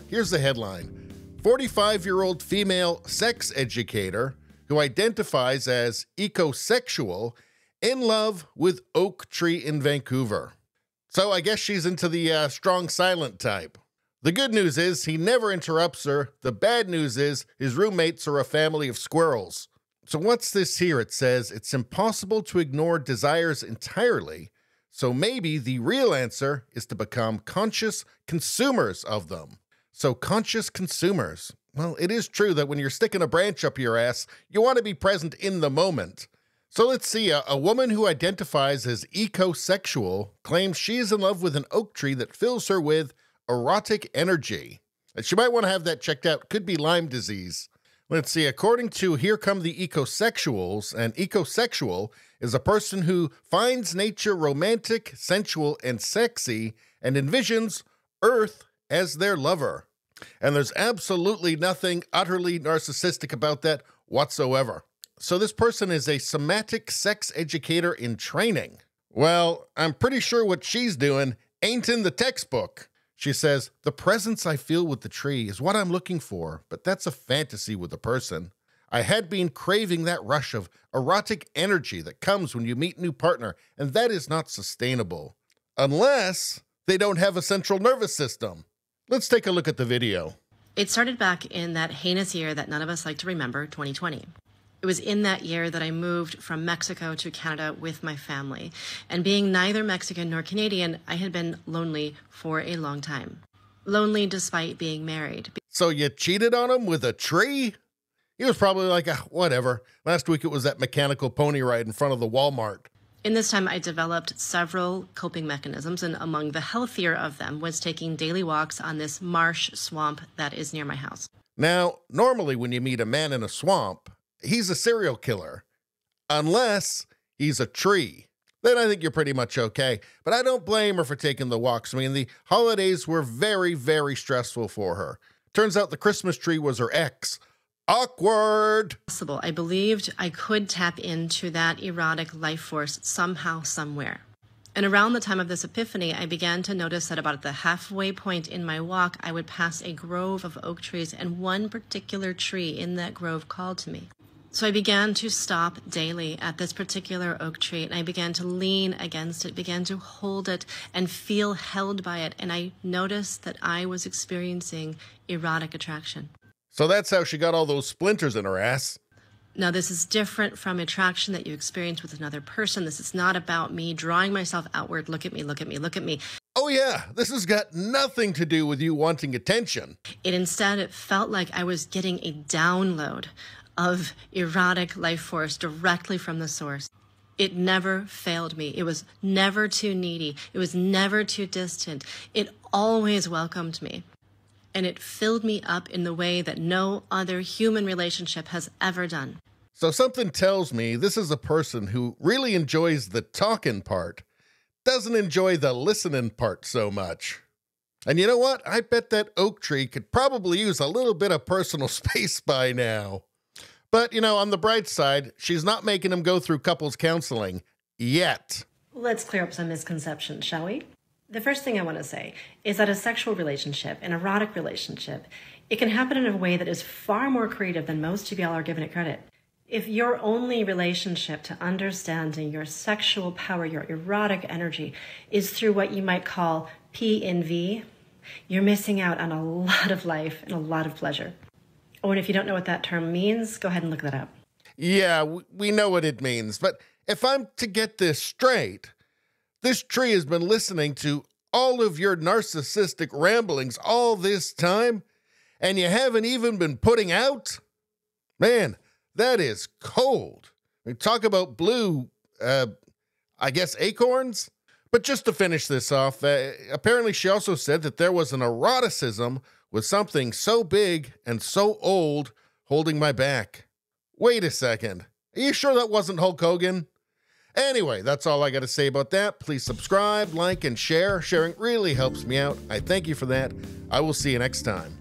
Here's the headline. 45-year-old female sex educator who identifies as ecosexual in love with oak tree in Vancouver. So I guess she's into the strong silent type. The good news is he never interrupts her. The bad news is his roommates are a family of squirrels. So what's this here? It says it's impossible to ignore desires entirely. So maybe the real answer is to become conscious consumers of them. So conscious consumers. Well, it is true that when you're sticking a branch up your ass, you want to be present in the moment. So let's see, a woman who identifies as ecosexual claims she's in love with an oak tree that fills her with erotic energy. And she might want to have that checked out. Could be Lyme disease. Let's see, according to Here Come the Ecosexuals, an ecosexual is a person who finds nature romantic, sensual, and sexy, and envisions Earth as their lover. And there's absolutely nothing utterly narcissistic about that whatsoever. So this person is a somatic sex educator in training. Well, I'm pretty sure what she's doing ain't in the textbook. She says, the presence I feel with the tree is what I'm looking for, but that's a fantasy with a person. I had been craving that rush of erotic energy that comes when you meet a new partner, and that is not sustainable. Unless they don't have a central nervous system. Let's take a look at the video. It started back in that heinous year that none of us like to remember, 2020. It was in that year that I moved from Mexico to Canada with my family. And being neither Mexican nor Canadian, I had been lonely for a long time. Lonely despite being married. So you cheated on him with a tree? He was probably like, whatever. Last week it was that mechanical pony ride in front of the Walmart. In this time, I developed several coping mechanisms, and among the healthier of them was taking daily walks on this marsh swamp that is near my house. Now, normally when you meet a man in a swamp, he's a serial killer. Unless he's a tree. Then I think you're pretty much okay. But I don't blame her for taking the walks. I mean, the holidays were very, very stressful for her. Turns out the Christmas tree was her ex. Awkward. I believed I could tap into that erotic life force somehow, somewhere. And around the time of this epiphany, I began to notice that about at the halfway point in my walk, I would pass a grove of oak trees, and one particular tree in that grove called to me. So I began to stop daily at this particular oak tree, and I began to lean against it, began to hold it and feel held by it. And I noticed that I was experiencing erotic attraction. So that's how she got all those splinters in her ass. Now, this is different from attraction that you experience with another person. This is not about me drawing myself outward. Look at me, look at me, look at me. Oh yeah, this has got nothing to do with you wanting attention. It felt like I was getting a download of erotic life force directly from the source. It never failed me. It was never too needy. It was never too distant. It always welcomed me. And it filled me up in the way that no other human relationship has ever done. So something tells me this is a person who really enjoys the talking part, doesn't enjoy the listening part so much. And you know what? I bet that oak tree could probably use a little bit of personal space by now. But, you know, on the bright side, she's not making him go through couples counseling yet. Let's clear up some misconceptions, shall we? The first thing I want to say is that a sexual relationship, an erotic relationship, it can happen in a way that is far more creative than most of y'all are giving it credit. If your only relationship to understanding your sexual power, your erotic energy, is through what you might call P&V, you're missing out on a lot of life and a lot of pleasure. Oh, and if you don't know what that term means, go ahead and look that up. Yeah, we know what it means, but if I'm to get this straight, this tree has been listening to all of your narcissistic ramblings all this time, and you haven't even been putting out? Man, that is cold. We talk about blue, I guess acorns? But just to finish this off, apparently she also said that there was an eroticism with something so big and so old holding my back. Wait a second. Are you sure that wasn't Hulk Hogan? Anyway, that's all I got to say about that. Please subscribe, like, and share. Sharing really helps me out. I thank you for that. I will see you next time.